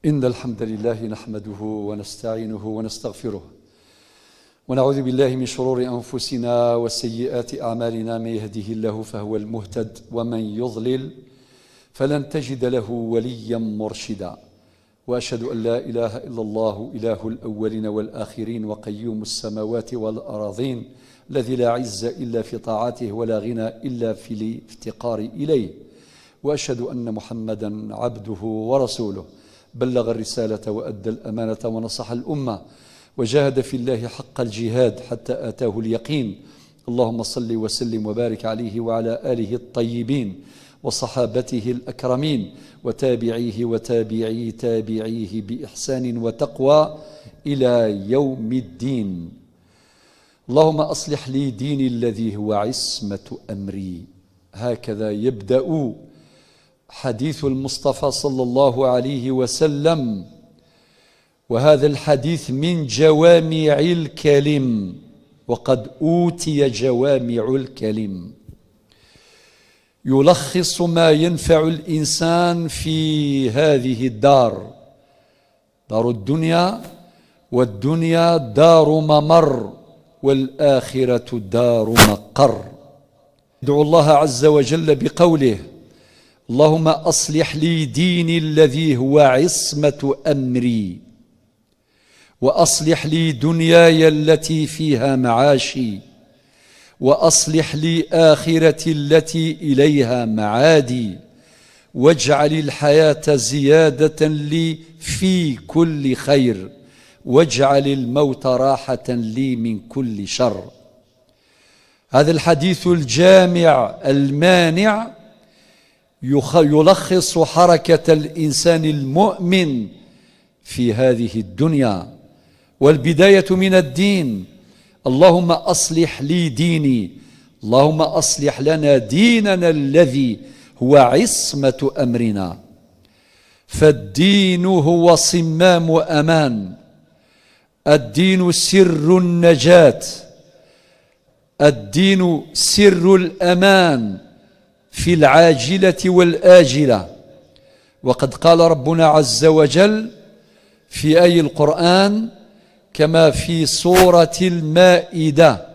إن الحمد لله نحمده ونستعينه ونستغفره ونعوذ بالله من شرور أنفسنا وسيئات أعمالنا. من يهده الله فهو المهتد ومن يضلل فلن تجد له وليا مرشدا. وأشهد أن لا إله إلا الله إله الأولين والآخرين وقيوم السماوات والأراضين الذي لا عز إلا في طاعته ولا غنى إلا في الافتقار إليه. وأشهد أن محمدا عبده ورسوله بلغ الرسالة وأدى الأمانة ونصح الأمة وجاهد في الله حق الجهاد حتى آتاه اليقين. اللهم صل وسلم وبارك عليه وعلى آله الطيبين وصحابته الأكرمين وتابعيه وتابعي تابعيه بإحسان وتقوى إلى يوم الدين. اللهم أصلح لي ديني الذي هو عصمة أمري. هكذا يبدأ حديث المصطفى صلى الله عليه وسلم، وهذا الحديث من جوامع الكلم، وقد أوتي جوامع الكلم، يلخص ما ينفع الإنسان في هذه الدار، دار الدنيا، والدنيا دار ممر والآخرة دار مقر. ادعو الله عز وجل بقوله: اللهم أصلح لي ديني الذي هو عصمة أمري، وأصلح لي دنياي التي فيها معاشي، وأصلح لي آخرتي التي إليها معادي، واجعل الحياة زيادة لي في كل خير، واجعل الموت راحة لي من كل شر. هذا الحديث الجامع المانع يلخص حركة الإنسان المؤمن في هذه الدنيا، والبداية من الدين. اللهم أصلح لي ديني، اللهم أصلح لنا ديننا الذي هو عصمة أمرنا. فالدين هو صمام أمان، الدين سر النجاة، الدين سر الأمان في العاجلة والآجلة. وقد قال ربنا عز وجل في آي القرآن كما في سورة المائدة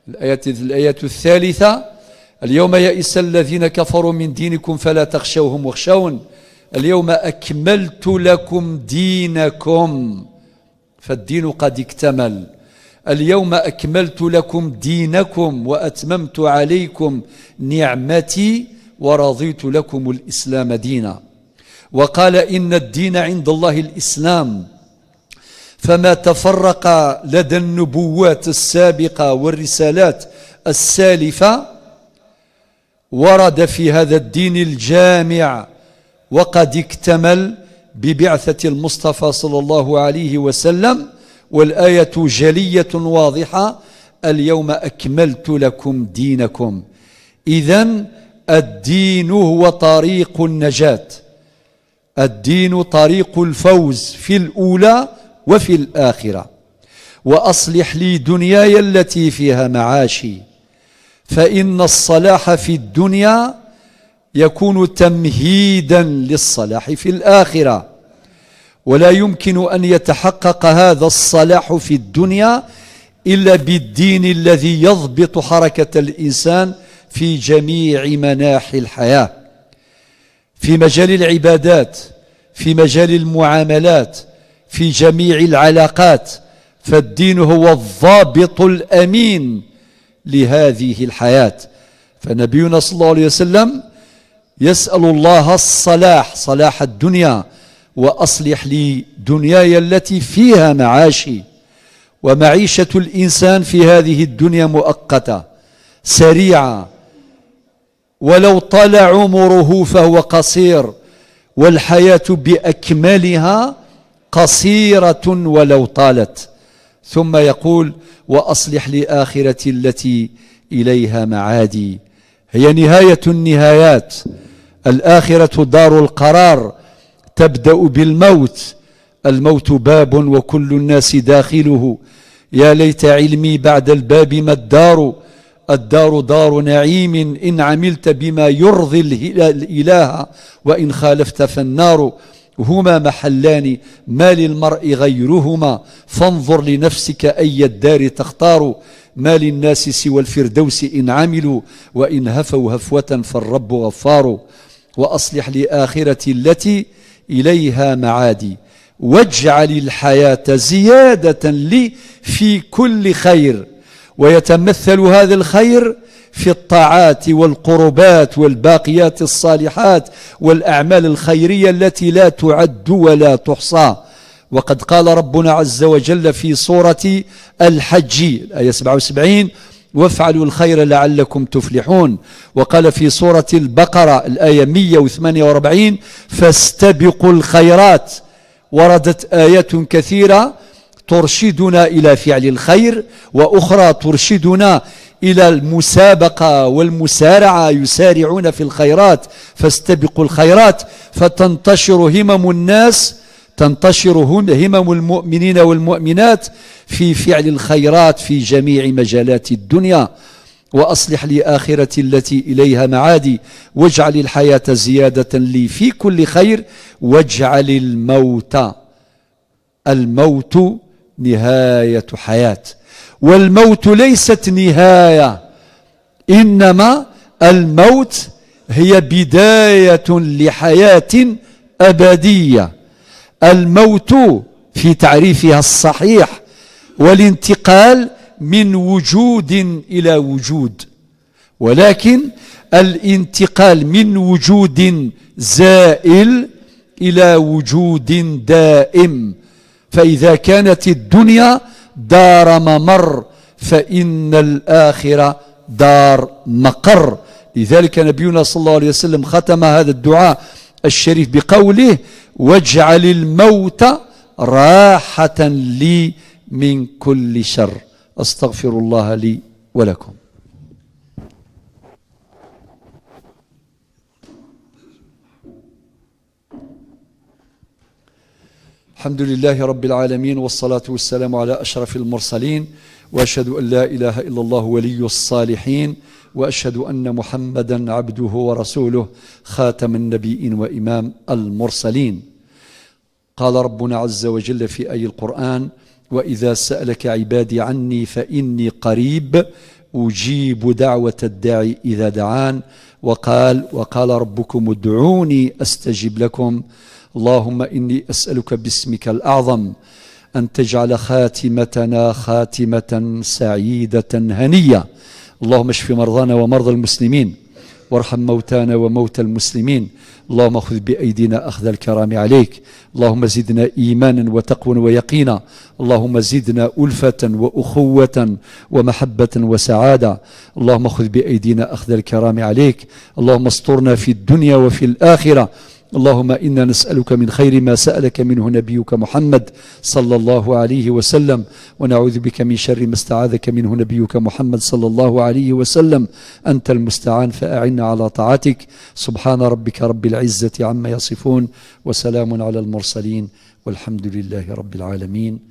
الآية الثالثة: اليوم يئس الذين كفروا من دينكم فلا تخشوهم واخشون اليوم أكملت لكم دينكم. فالدين قد اكتمل. اليوم أكملت لكم دينكم وأتممت عليكم نعمتي ورضيت لكم الإسلام دينا. وقال: إن الدين عند الله الإسلام. فما تفرق لدى النبوات السابقة والرسالات السالفة ورد في هذا الدين الجامع، وقد اكتمل ببعثة المصطفى صلى الله عليه وسلم. والآية جلية واضحة: اليوم أكملت لكم دينكم. إذن الدين هو طريق النجاة، الدين طريق الفوز في الأولى وفي الآخرة. وأصلح لي دنياي التي فيها معاشي، فإن الصلاح في الدنيا يكون تمهيدا للصلاح في الآخرة، ولا يمكن أن يتحقق هذا الصلاح في الدنيا إلا بالدين الذي يضبط حركة الإنسان في جميع مناحي الحياة، في مجال العبادات، في مجال المعاملات، في جميع العلاقات. فالدين هو الضابط الأمين لهذه الحياة. فنبينا صلى الله عليه وسلم يسأل الله الصلاح، صلاح الدنيا: وأصلح لي دنياي التي فيها معاشي. ومعيشة الإنسان في هذه الدنيا مؤقتة سريعة، ولو طال عمره فهو قصير، والحياة بأكملها قصيرة ولو طالت. ثم يقول: وأصلح لي آخرتي التي إليها معادي. هي نهاية النهايات. الآخرة دار القرار، تبدأ بالموت. الموت باب وكل الناس داخله. يا ليت علمي بعد الباب ما الدار. الدار دار نعيم إن عملت بما يرضي الإله، وإن خالفت فالنار. هما محلان ما للمرء غيرهما، فانظر لنفسك أي الدار تختار، ما للناس سوى الفردوس إن عملوا، وإن هفوا هفوة فالرب غفار. وأصلح لآخرتي التي إليها معادي، واجعل الحياة زيادة لي في كل خير. ويتمثل هذا الخير في الطاعات والقربات والباقيات الصالحات والأعمال الخيرية التي لا تعد ولا تحصى. وقد قال ربنا عز وجل في سورة الحج الآية 77: وافعلوا الخير لعلكم تفلحون. وقال في سورة البقرة الآية 148: فاستبقوا الخيرات. وردت آيات كثيرة ترشدنا إلى فعل الخير، وأخرى ترشدنا إلى المسابقة والمسارعة، يسارعون في الخيرات. فاستبقوا الخيرات فتنتشر همم الناس، تنتشر همم المؤمنين والمؤمنات في فعل الخيرات في جميع مجالات الدنيا. وأصلح لآخرتي التي إليها معادي، واجعل الحياة زيادة لي في كل خير، واجعل الموت نهاية حياة. والموت ليست نهاية، إنما الموت هي بداية لحياة أبدية. الموت في تعريفها الصحيح والانتقال من وجود إلى وجود، ولكن الانتقال من وجود زائل إلى وجود دائم. فإذا كانت الدنيا دار ممر فإن الآخرة دار مقر. لذلك نبينا صلى الله عليه وسلم ختم هذا الدعاء الشريف بقوله: واجعل الموت راحة لي من كل شر. أستغفر الله لي ولكم. الحمد لله رب العالمين، والصلاة والسلام على أشرف المرسلين، وأشهد أن لا إله إلا الله ولي الصالحين، وأشهد أن محمدا عبده ورسوله خاتم النبيين وإمام المرسلين. قال ربنا عز وجل في آي القرآن: وإذا سألك عبادي عني فإني قريب أجيب دعوة الداعي إذا دعان. وقال ربكم ادعوني أستجب لكم. اللهم إني أسألك باسمك الأعظم أن تجعل خاتمتنا خاتمة سعيدة هنية. اللهم اشف مرضانا ومرضى المسلمين، وارحم موتانا وموتى المسلمين. اللهم خذ بأيدينا أخذ الكرام عليك. اللهم زدنا إيمانا وتقوى ويقينا. اللهم زدنا ألفة وأخوة ومحبة وسعادة. اللهم خذ بأيدينا أخذ الكرام عليك. اللهم استرنا في الدنيا وفي الآخرة. اللهم إنا نسألك من خير ما سألك منه نبيك محمد صلى الله عليه وسلم، ونعوذ بك من شر ما استعاذك منه نبيك محمد صلى الله عليه وسلم. أنت المستعان فأعنا على طاعتك. سبحان ربك رب العزة عما يصفون، وسلام على المرسلين، والحمد لله رب العالمين.